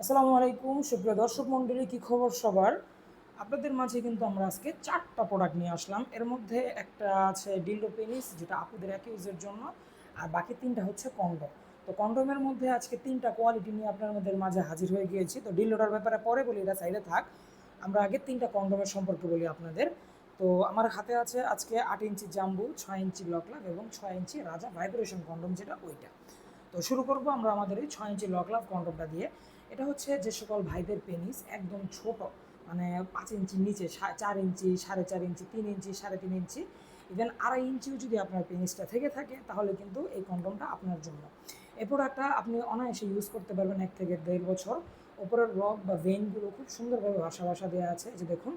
আসসালামু আলাইকুম সুপ্রিয় দর্শক মণ্ডলী, কি খবর সবার? আপনাদের মাঝে কিন্তু আমরা আজকে 4টা প্রোডাক্ট নিয়ে আসলাম। এর মধ্যে একটা আছে ডিলডো পেনিস, যেটা আপুদের অ্যাকিউজের জন্য, আর বাকি 3টা হচ্ছে কন্ডম। তো কন্ডমের মধ্যে আজকে 3টা কোয়ালিটি নিয়ে আপনাদের মাঝে হাজির হয়ে গিয়েছি। তো ডিলডোটার ব্যাপারে পরে বলি, এটা সাইডে থাক। আমরা আগে 3টা কন্ডমের সম্পর্কে বলি আপনাদের। তো আমার হাতে আছে আজকে 8 ইঞ্চি জাম্বু, 6 ইঞ্চি লকলাভ এবং 6 ইঞ্চি রাজা ভাইব্রেশন কন্ডম, যেটা ওইটা। তো শুরু করব আমরা আমাদের এই 6 ইঞ্চি লকলাভ কন্ডমটা দিয়ে। এটা হচ্ছে যে সকল ভাইদের পেনিস একদম ছোট, মানে 5 ইঞ্চির নিচে, 4 ইঞ্চি, 4.5 ইঞ্চি, 3 ইঞ্চি, 3.5 ইঞ্চি, ইভেন 2.5 ইঞ্চিও যদি আপনার পেনিসটা থেকে থাকে, তাহলে কিন্তু এই কন্ডমটা আপনার জন্য। এই প্রোডাক্টটা আপনি অনায়াসে ইউজ করতে পারবেন 1 থেকে 1.5 বছর। ওপরের রক বা ভেইনগুলো খুব সুন্দরভাবে ভাষা দেওয়া আছে, যে দেখুন।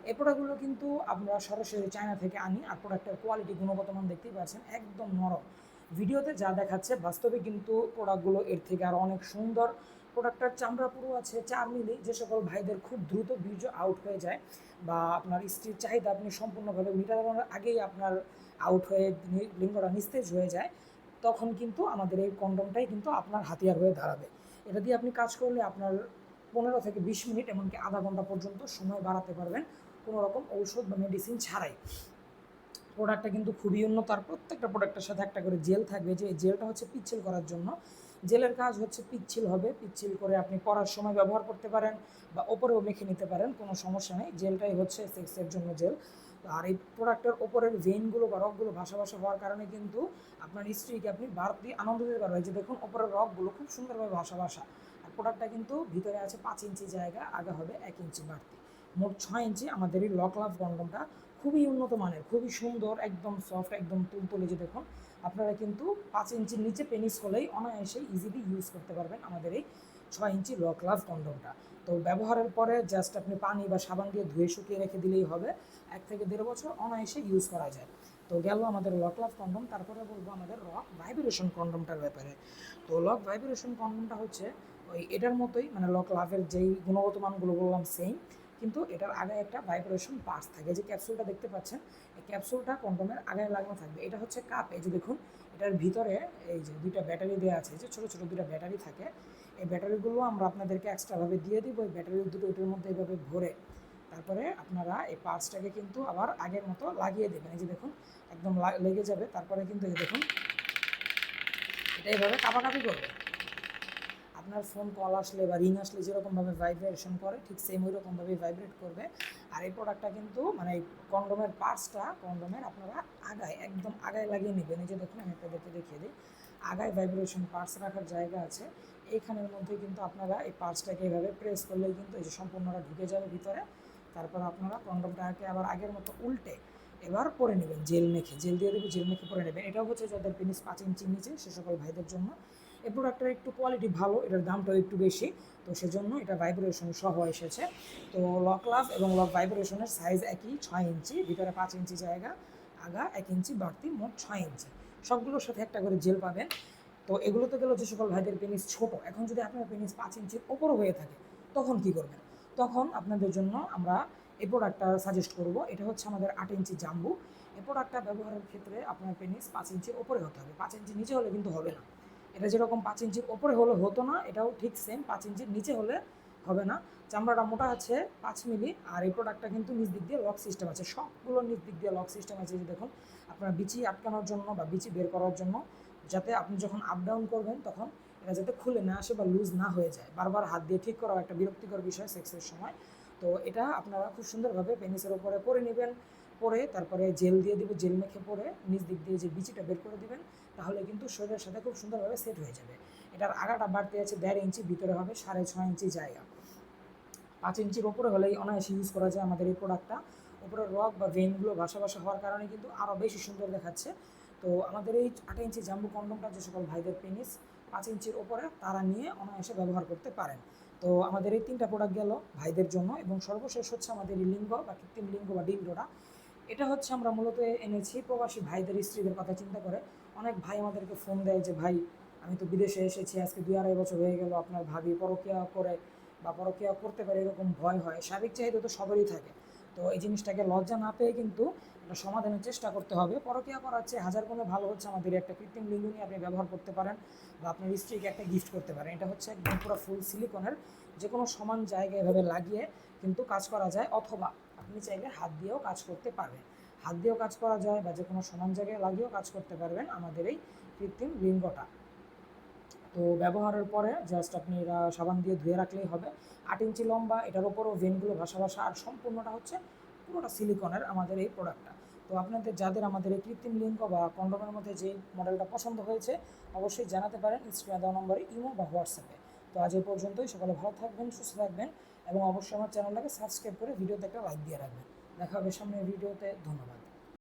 এই প্রোডাক্টগুলো কিন্তু আমরা সরাসরি চায়না থেকে আনি, আর প্রোডাক্টের কোয়ালিটি, গুণগত মান দেখতেই পাচ্ছেন, একদম নরম। ভিডিওতে যা দেখাচ্ছে, বাস্তবে কিন্তু প্রোডাক্টগুলো এর থেকে আরও অনেক সুন্দর। প্রোডাক্টটার চামড়া পুরো আছে 4 মিলি, যে সকল ভাইদের খুব দ্রুত বীর্য আউট হয়ে যায়, বা আপনার স্ত্রীর চাহিদা আপনি সম্পূর্ণভাবে মেটানোর আগেই আপনার আউট হয়ে লিঙ্গটা নিস্তেজ হয়ে যায়, তখন কিন্তু আমাদের এই কন্ডমটাই কিন্তু আপনার হাতিয়ার হয়ে দাঁড়াবে। এটা দিয়ে আপনি কাজ করলে আপনার 15 থেকে 20 মিনিট, এমনকি আধা ঘন্টা পর্যন্ত সময় বাড়াতে পারবেন, কোনো রকম ঔষধ বা মেডিসিন ছাড়াই। প্রোডাক্টটা কিন্তু খুবই উন্নত, আর প্রত্যেকটা প্রোডাক্টের সাথে একটা করে জেল থাকবে, যে জেলটা হচ্ছে পিচ্ছিল করার জন্য। জেলের কাজ হচ্ছে পিচ্ছিল হবে, পিচ্ছিল করে আপনি পরার সময় ব্যবহার করতে পারেন, বা ওপরেও মেখে নিতে পারেন, কোনো সমস্যা নেই। জেলটাই হচ্ছে সেক্সের জন্য জেল। আর এই প্রোডাক্টের ওপরের ভেইনগুলো বা রকগুলো ভাসা হওয়ার কারণে কিন্তু আপনার স্ত্রীকে আপনি বাড়তি আনন্দ দিতে পারবেন। যে দেখুন, ওপরের রকগুলো খুব সুন্দরভাবে ভাসা। আর প্রোডাক্টটা কিন্তু ভিতরে আছে 5 ইঞ্চি জায়গা, আগা হবে 1 ইঞ্চি বাড়তি, মোট 6 ইঞ্চি। আমাদের এই লক লাভ কন্ডমটা খুবই উন্নত মানের, খুবই সুন্দর, একদম সফট, একদম তুলতুলে। যে দেখুন, আপনারা কিন্তু 5 ইঞ্চির নিচে পেনিস হলেই অনায়াসে ইজিলি ইউজ করতে পারবেন আমাদের এই 6 ইঞ্চি লক লাভ কন্ডমটা। তো ব্যবহারের পরে জাস্ট আপনি পানি বা সাবান দিয়ে ধুয়ে শুকিয়ে রেখে দিলেই হবে। 1 থেকে 1.5 বছর অনায়াসে ইউজ করা যায়। তো গেল আমাদের লক লাভ কন্ডম। তারপরে বলবো আমাদের রক ভাইব্রেশন কন্ডমটার ব্যাপারে। তো লক ভাইব্রেশন কন্ডমটা হচ্ছে ওই এটার মতোই, মানে লক লাভের যেই গুণগত মানগুলো বললাম সেম, কিন্তু এটার আগে একটা ভাইব্রেশন পার্টস থাকে। যে ক্যাপসুলটা দেখতে পাচ্ছেন, এই ক্যাপসুলটা কন্ডোমের আগে লাগানো থাকবে। এটা হচ্ছে কাপ। এই যে দেখুন, এটার ভিতরে এই যে 2টা ব্যাটারি দেওয়া আছে, যে ছোটো ছোটো 2টা ব্যাটারি থাকে। এই ব্যাটারিগুলো আমরা আপনাদেরকে এক্সট্রাভাবে দিয়ে দিব। এই ব্যাটারি দুটো এটার মধ্যে এইভাবে ভরে তারপরে আপনারা এই পার্টসটাকে কিন্তু আবার আগের মতো লাগিয়ে দেবেন। এই যে দেখুন, একদম লেগে যাবে। তারপরে কিন্তু এই দেখুন, এটা এইভাবে কাপাকাপি করবে। আপনার ফোন কল আসলে বা রিং আসলে যেরকমভাবে ভাইব্রেশন করে, ঠিক সেম ওই রকমভাবেই ভাইব্রেট করবে। আর এই প্রোডাক্টটা কিন্তু, মানে এই কন্ডোমের পার্টসটা, কন্ডোমের আপনারা আগায়, একদম আগায় লাগিয়ে নেবেন। এই যে দেখুন, আমি আপনাদেরকে দেখিয়ে দিই। আগায় ভাইব্রেশন পার্টস রাখার জায়গা আছে, এইখানের মধ্যে কিন্তু আপনারা এই পার্টসটাকে এইভাবে প্রেস করলেই কিন্তু এই যে সম্পূর্ণটা ঢুকে যাবে ভিতরে। তারপর আপনারা কন্ডোমটাকে আবার আগের মতো উল্টে এবার পরে নেবেন, জেল মেখে, জেল দিয়ে দেবে, জেল মেখে পরে নেবেন। এটাও হচ্ছে যাদের পেনিস 5 ইঞ্চির নিচে, সে সকল ভাইদের জন্য। এই প্রোডাক্টটার একটু কোয়ালিটি ভালো, এটার দামটাও একটু বেশি, তো সেজন্য এটা ভাইব্রেশন সহ এসেছে। তো লক লাভ এবং লক ভাইব্রেশনের সাইজ একই, 6 ইঞ্চি, ভিতরে 5 ইঞ্চি জায়গা, আগা 1 ইঞ্চি বাড়তি, মোট 6 ইঞ্চি। সবগুলোর সাথে একটা করে জেল পাবেন। তো এগুলো তো গেলো যে সকল ভাইদের পেনিস ছোট। এখন যদি আপনার পেনিস 5 ইঞ্চির ওপরও হয়ে থাকে, তখন কি করবেন? তখন আপনাদের জন্য আমরা এই প্রোডাক্টটা সাজেস্ট করব। এটা হচ্ছে আমাদের 8 ইঞ্চি জাম্বু। এই প্রোডাক্টটা ব্যবহারের ক্ষেত্রে আপনার পেনিস 5 ইঞ্চির ওপরে হতে হবে, 5 ইঞ্চির নিচে হলে কিন্তু হবে না। এটা যেরকম 5 ইঞ্চির ওপরে হলে হতো না, এটাও ঠিক সেম 5 ইঞ্চির নিচে হলে হবে না। চামড়াটা মোটা আছে 5 মিলি। আর এই প্রোডাক্টটা কিন্তু নিচ দিক দিয়ে লক সিস্টেম আছে, সবগুলো নিচ দিক দিয়ে লক সিস্টেম আছে। যে দেখুন, আপনার বিচি আটকানোর জন্য বা বিচি বের করার জন্য, যাতে আপনি যখন আপ ডাউন করবেন তখন এটা যাতে খুলে না আসে বা লুজ না হয়ে যায়। বারবার হাত দিয়ে ঠিক করাও একটা বিরক্তিকর বিষয় সেক্সের সময়। তো এটা আপনারা খুব সুন্দরভাবে পেনিসের ওপরে করে নেবেন। পরে তারপরে জেল দিয়ে দিব, জেল মেখে পরে নিচ দিক দিয়ে যে বিচিটা বের করে দিবেন, তাহলে কিন্তু শরীরের সাথে খুব সুন্দরভাবে সেট হয়ে যাবে। এটার আগাটা বাড়তে আছে 1.5 ইঞ্চি, ভিতরে হবে 6.5 ইঞ্চি জায়গা। 5 ইঞ্চির ওপরে হলেই অনায়াসে ইউজ করা যায় আমাদের এই প্রোডাক্টটা। ওপরে রক বা ভেইনগুলো ভাসা হওয়ার কারণে কিন্তু আরও বেশি সুন্দর দেখাচ্ছে। তো আমাদের এই 8 ইঞ্চি জাম্বু কন্ডমটা যে সকল ভাইদের পেনিস 5 ইঞ্চির ওপরে, তারা নিয়ে অনায়াসে ব্যবহার করতে পারেন। তো আমাদের এই 3টা প্রোডাক্ট গেল ভাইদের জন্য। এবং সর্বশেষ হচ্ছে আমাদের এই লিঙ্গ বা কৃত্রিম লিঙ্গ বা ডিলডোটা। এটা হচ্ছে আমরা মূলত এনেছি প্রবাসী ভাইদের স্ত্রীদের কথা চিন্তা করে। অনেক ভাই আমাদেরকে ফোন দেয় যে, ভাই আমি তো বিদেশে এসেছি, আজকে 2-2.5 বছর হয়ে গেল, আপনার ভাবি পরকীয়া করে বা পরকীয়া করতে পারে, এরকম ভয় হয়। শারীরিক চাহিদা তো সবারই থাকে। তো এই জিনিসটাকে লজ্জা না পেয়ে কিন্তু এটা সমাধানের চেষ্টা করতে হবে। পরকীয়া করার চেয়ে হাজার গুণে ভালো হচ্ছে আমাদের একটা কৃত্রিম লিঙ্গ নিয়ে আপনি ব্যবহার করতে পারেন বা আপনার স্ত্রীকে একটা গিফট করতে পারেন। এটা হচ্ছে একদম পুরো ফুল সিলিকনের, যে কোনো সমান জায়গায় এভাবে লাগিয়ে কিন্তু কাজ করা যায়, অথবা আপনি চাইলে হাত দিয়েও কাজ করতে পারবেন। হাত দিয়েও কাজ করা যায় বা যে কোনো সমান জায়গায় লাগিয়েও কাজ করতে পারবেন আমাদের এই কৃত্রিম লিঙ্গটা। তো ব্যবহারের পরে জাস্ট আপনি এরা সাবান দিয়ে ধুয়ে রাখলেই হবে। 8 ইঞ্চি লম্বা, এটার ওপরও ভেনগুলো ভাসা ভাসা, আর সম্পূর্ণটা হচ্ছে পুরোটা সিলিকনের আমাদের এই প্রোডাক্টটা। তো আপনাদের যাদের আমাদের এই কৃত্রিম লিঙ্গ বা কন্ডোমের মধ্যে যে মডেলটা পছন্দ হয়েছে অবশ্যই জানাতে পারেন স্ক্রিনে দেওয়া নম্বরে ইমো বা হোয়াটসঅ্যাপে। তো আজ এই পর্যন্তই। সকালে ভালো থাকবেন, সুস্থ থাকবেন এবং অবশ্যই আমার চ্যানেলটাকে সাবস্ক্রাইব করে ভিডিওতে একটা লাইক দিয়ে রাখবেন। দেখা হবে সামনের ভিডিওতে। ধন্যবাদ।